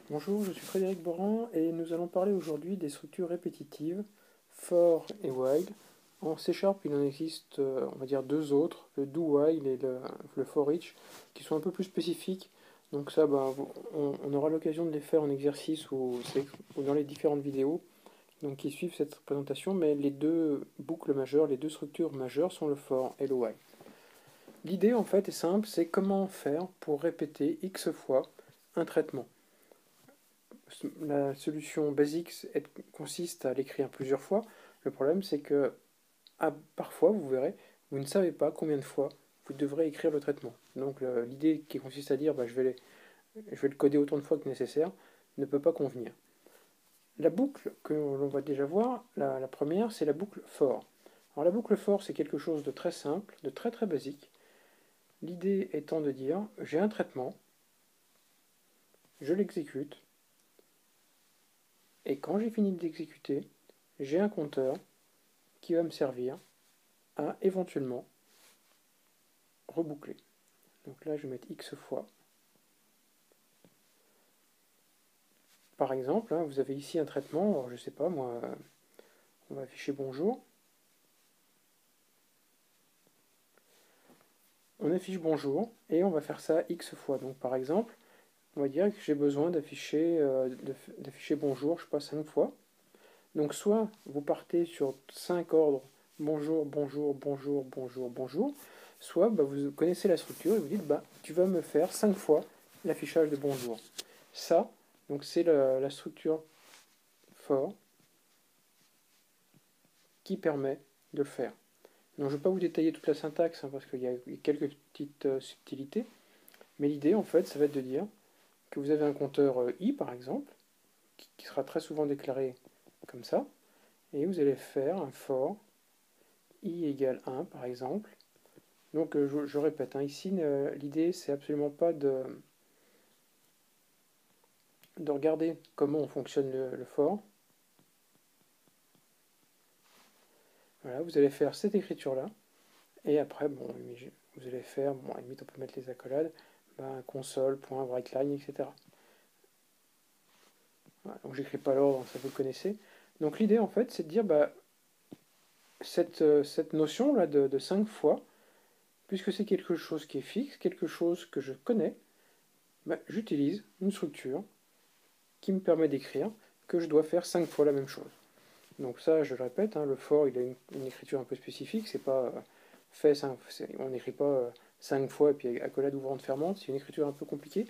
Bonjour, je suis Frédéric Boran et nous allons parler aujourd'hui des structures répétitives, for et while. En C#, il en existe, on va dire, deux autres, le do while et le for each, qui sont un peu plus spécifiques. Donc ça, on aura l'occasion de les faire en exercice ou dans les différentes vidéos donc, qui suivent cette présentation, mais les deux boucles majeures, les deux structures majeures sont le for et le while. L'idée, en fait, est simple, c'est comment faire pour répéter x fois un traitement. La solution basique consiste à l'écrire plusieurs fois. Le problème, c'est que parfois, vous verrez, vous ne savez pas combien de fois vous devrez écrire le traitement. Donc l'idée qui consiste à dire je vais le coder autant de fois que nécessaire ne peut pas convenir. La boucle que l'on va déjà voir, la première, c'est la boucle for. Alors la boucle for, c'est quelque chose de très simple, de très très basique. L'idée étant de dire j'ai un traitement, je l'exécute, et quand j'ai fini d'exécuter, j'ai un compteur qui va me servir à éventuellement reboucler. Donc là, je vais mettre x fois. Par exemple, hein, vous avez ici un traitement, alors je ne sais pas moi, on va afficher bonjour. On affiche bonjour et on va faire ça x fois. Donc par exemple, on va dire que j'ai besoin d'afficher bonjour, je sais pas, 5 fois. Donc soit vous partez sur 5 ordres bonjour, bonjour, bonjour, bonjour, bonjour, soit vous connaissez la structure et vous dites tu vas me faire 5 fois l'affichage de bonjour. Ça, donc c'est la structure for qui permet de le faire. Donc je ne vais pas vous détailler toute la syntaxe parce qu'il y a quelques petites subtilités, mais l'idée en fait ça va être de dire que vous avez un compteur i par exemple, qui sera très souvent déclaré comme ça, et vous allez faire un for i égale 1 par exemple. Donc je répète, hein, ici l'idée c'est absolument pas de regarder comment on fonctionne le for. Voilà, vous allez faire cette écriture là, et après vous allez faire, à la limite on peut mettre les accolades, console.writeline, etc. Voilà, donc j'écris pas l'ordre, ça vous le connaissez. Donc l'idée en fait c'est de dire cette notion là de 5 fois, puisque c'est quelque chose qui est fixe, quelque chose que je connais, j'utilise une structure qui me permet d'écrire que je dois faire 5 fois la même chose. Donc ça, je le répète, hein, le for, il a une écriture un peu spécifique, c'est pas fait 5, on n'écrit pas 5 fois et puis accolade ouvrante fermante, c'est une écriture un peu compliquée,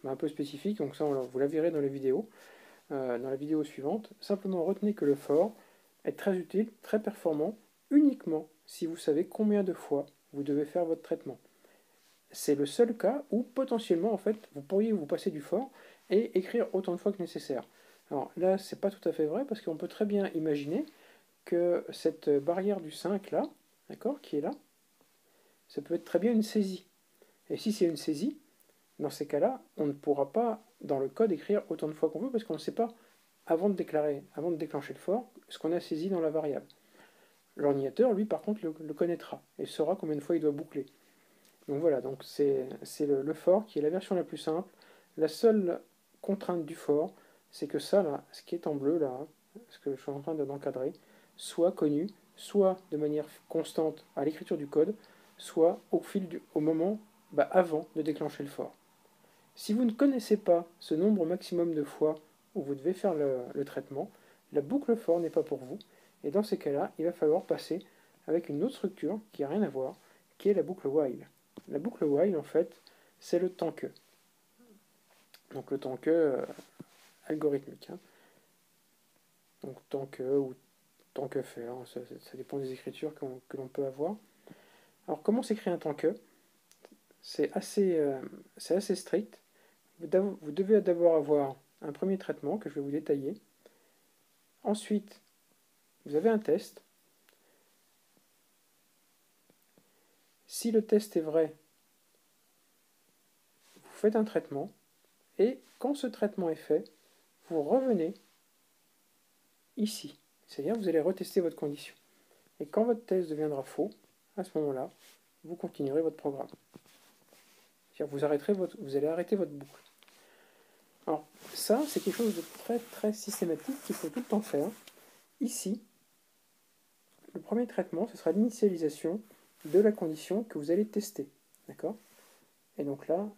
mais un peu spécifique, donc ça vous la verrez dans les vidéos, dans la vidéo suivante. Simplement retenez que le for est très utile, très performant, uniquement si vous savez combien de fois vous devez faire votre traitement. C'est le seul cas où potentiellement en fait vous pourriez vous passer du for et écrire autant de fois que nécessaire. Alors là, c'est pas tout à fait vrai parce qu'on peut très bien imaginer que cette barrière du 5 là, d'accord, qui est là, ça peut être très bien une saisie. Et si c'est une saisie, dans ces cas-là, on ne pourra pas dans le code écrire autant de fois qu'on veut parce qu'on ne sait pas avant de déclencher le for, ce qu'on a saisi dans la variable. L'ordinateur, lui, par contre, le connaîtra et saura combien de fois il doit boucler. Donc voilà, donc c'est le for qui est la version la plus simple. La seule contrainte du for, c'est que ça, là, ce qui est en bleu, là, ce que je suis en train d'encadrer, soit connu, soit de manière constante à l'écriture du code, soit au moment avant de déclencher le for. Si vous ne connaissez pas ce nombre maximum de fois où vous devez faire le traitement, la boucle for n'est pas pour vous, et dans ces cas-là, il va falloir passer avec une autre structure qui n'a rien à voir, qui est la boucle while. La boucle while, en fait, c'est le tant que. Donc le tant que algorithmique. Hein. Donc tant que ou tant que faire, hein, ça dépend des écritures que l'on peut avoir. Alors comment s'écrit un tant que? C'est assez strict. Vous devez d'abord avoir un premier traitement que je vais vous détailler. Ensuite, vous avez un test. Si le test est vrai, vous faites un traitement. Et quand ce traitement est fait, vous revenez ici. C'est-à-dire vous allez retester votre condition. Et quand votre test deviendra faux, à ce moment-là, vous continuerez votre programme. C'est-à-dire vous allez arrêter votre boucle. Alors, ça, c'est quelque chose de très très systématique qu'il faut tout le temps faire. Ici, le premier traitement, ce sera l'initialisation de la condition que vous allez tester. D'accord? Et donc là,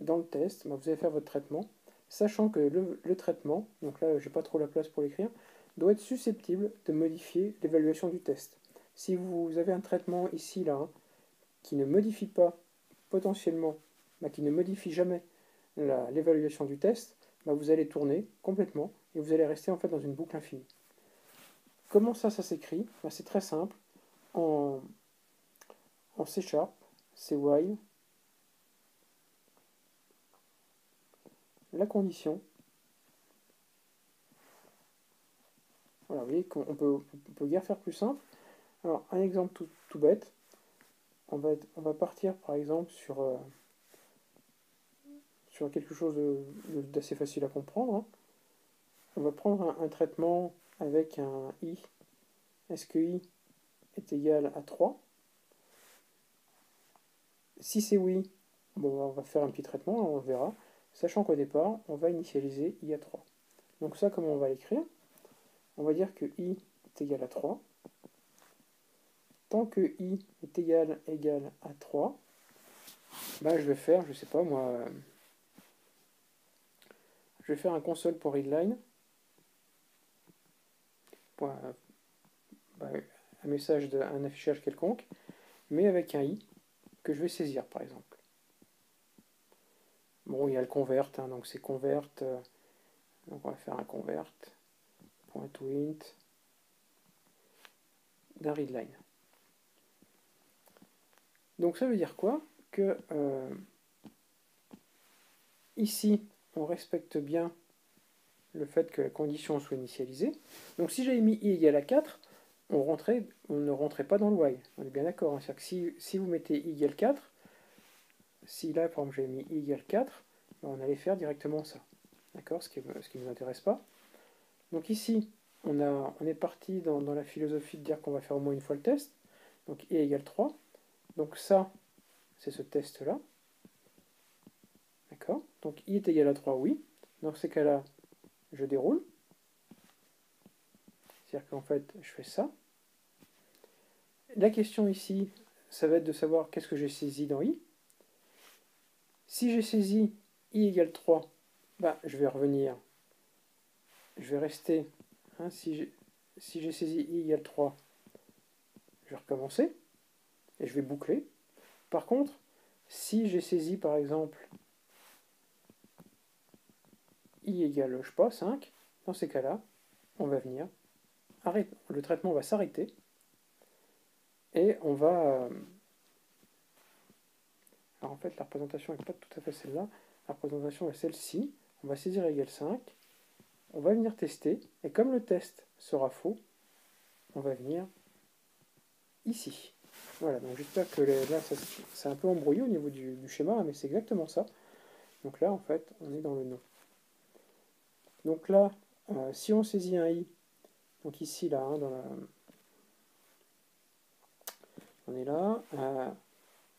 dans le test, vous allez faire votre traitement, sachant que le traitement, donc là, j'ai pas trop la place pour l'écrire, doit être susceptible de modifier l'évaluation du test. Si vous avez un traitement ici, là, hein, qui ne modifie pas potentiellement, qui ne modifie jamais l'évaluation du test, vous allez tourner complètement et vous allez rester en fait dans une boucle infinie. Comment ça s'écrit? C'est très simple. En C#, c'est while, la condition. Voilà, vous voyez qu'on peut guère faire plus simple. Alors, un exemple tout bête. On va partir par exemple sur quelque chose d'assez facile à comprendre. Hein. On va prendre un traitement avec un i. Est-ce que i est égal à 3? Si c'est oui, on va faire un petit traitement, on verra. Sachant qu'au départ, on va initialiser i à 3. Donc ça, comment on va l'écrire? On va dire que i est égal à 3. Tant que i est égal à 3, je vais faire, je sais pas moi, je vais faire un console.readline, un message, un affichage quelconque, mais avec un i que je vais saisir par exemple. Bon, il y a le convert, hein, donc c'est convert, donc on va faire un convert, .int, d'un readline. Donc ça veut dire quoi? Que ici, on respecte bien le fait que la condition soit initialisée. Donc si j'avais mis i égale à 4, on ne rentrait pas dans le while. On est bien d'accord. Hein. C'est-à-dire que si vous mettez i égale 4, si là, par exemple, j'avais mis i égale 4, on allait faire directement ça. D'accord? Ce qui ne nous intéresse pas. Donc ici, on est parti dans la philosophie de dire qu'on va faire au moins une fois le test. Donc i égale 3. Donc ça, c'est ce test-là. D'accord? Donc i est égal à 3, oui. Dans ces cas-là, je déroule. C'est-à-dire qu'en fait, je fais ça. La question ici, ça va être de savoir qu'est-ce que j'ai saisi dans i. Si j'ai saisi i égale 3, je vais revenir. Je vais rester. Hein, si j'ai saisi i égale 3, je vais recommencer. Et je vais boucler. Par contre, si j'ai saisi par exemple i égale, je sais pas, 5, dans ces cas-là, on va venir. Le traitement va s'arrêter. Et on va... alors en fait, la représentation n'est pas tout à fait celle-là. La représentation est celle-ci. On va saisir égale 5. On va venir tester. Et comme le test sera faux, on va venir ici. Voilà, donc j'espère que là, c'est un peu embrouillé au niveau du schéma, mais c'est exactement ça. Donc là, en fait, on est dans le non. Donc là, si on saisit un i, donc ici, là, hein, on est là.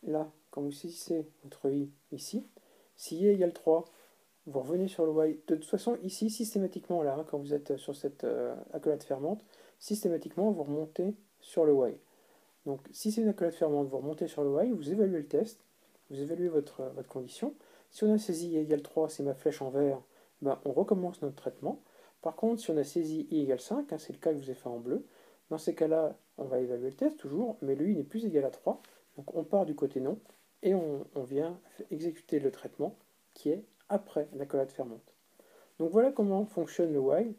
Là, quand vous saisissez votre i ici, si i égale 3, vous revenez sur le while. De toute façon, ici, systématiquement, là, hein, quand vous êtes sur cette accolade fermante, systématiquement, vous remontez sur le while. Donc, si c'est une accolade fermante, vous remontez sur le while, vous évaluez le test, vous évaluez votre condition. Si on a saisi i égale 3, c'est ma flèche en vert, on recommence notre traitement. Par contre, si on a saisi i égale 5, hein, c'est le cas que je vous ai fait en bleu, dans ces cas-là, on va évaluer le test toujours, mais lui n'est plus égal à 3. Donc, on part du côté non, et on vient exécuter le traitement qui est après l'accolade fermante. Donc voilà comment fonctionne le while.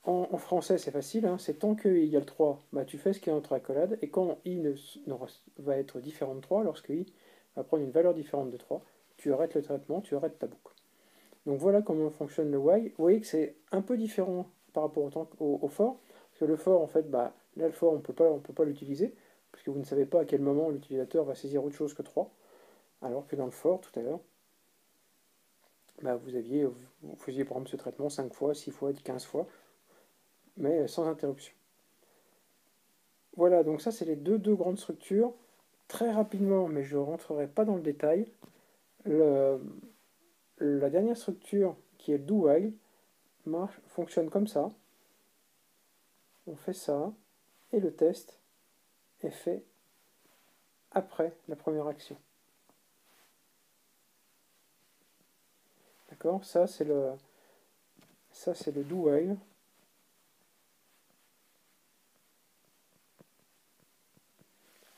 En français, c'est facile, hein, c'est tant que i égale 3, tu fais ce qui est entre accolades, et quand i va être différent de 3, lorsque i va prendre une valeur différente de 3, tu arrêtes le traitement, tu arrêtes ta boucle. Donc voilà comment fonctionne le while. Vous voyez que c'est un peu différent par rapport au for, parce que le for, en fait, là le for, on peut pas l'utiliser, parce que vous ne savez pas à quel moment l'utilisateur va saisir autre chose que 3, alors que dans le for, tout à l'heure, vous faisiez par exemple ce traitement 5 fois, 6 fois, 15 fois, mais sans interruption. Voilà, donc ça c'est les deux grandes structures. Très rapidement, mais je ne rentrerai pas dans le détail, la dernière structure, qui est le do while, fonctionne comme ça. On fait ça, et le test est fait après la première action. D'accord? Ça, c'est le do while.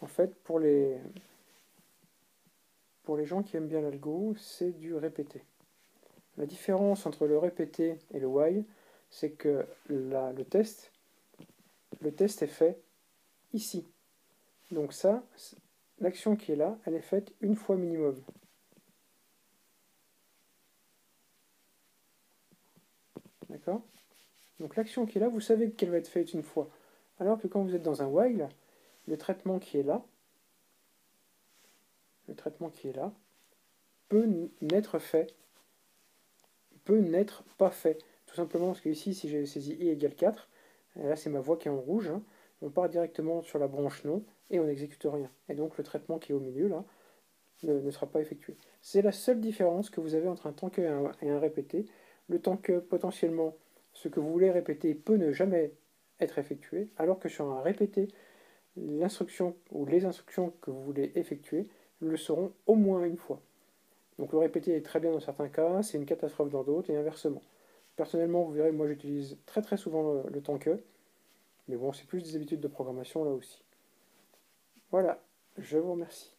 En fait, pour les gens qui aiment bien l'algo, c'est du répété. La différence entre le répété et le while, c'est que le test est fait ici. Donc ça, l'action qui est là, elle est faite une fois minimum. D'accord? Donc l'action qui est là, vous savez qu'elle va être faite une fois. Alors que quand vous êtes dans un while, le traitement qui est là, peut n'être fait, peut n'être pas fait. Tout simplement parce que ici, si j'ai saisi i égale 4, et là c'est ma voie qui est en rouge, hein, on part directement sur la branche non, et on n'exécute rien. Et donc le traitement qui est au milieu, là, ne sera pas effectué. C'est la seule différence que vous avez entre un tank et un répété. Le tank, potentiellement, ce que vous voulez répéter peut ne jamais être effectué, alors que sur un répété, l'instruction ou les instructions que vous voulez effectuer le seront au moins une fois. Donc le répéter est très bien dans certains cas, c'est une catastrophe dans d'autres, et inversement. Personnellement, vous verrez, moi j'utilise très très souvent le tank, mais bon, c'est plus des habitudes de programmation là aussi. Voilà, je vous remercie.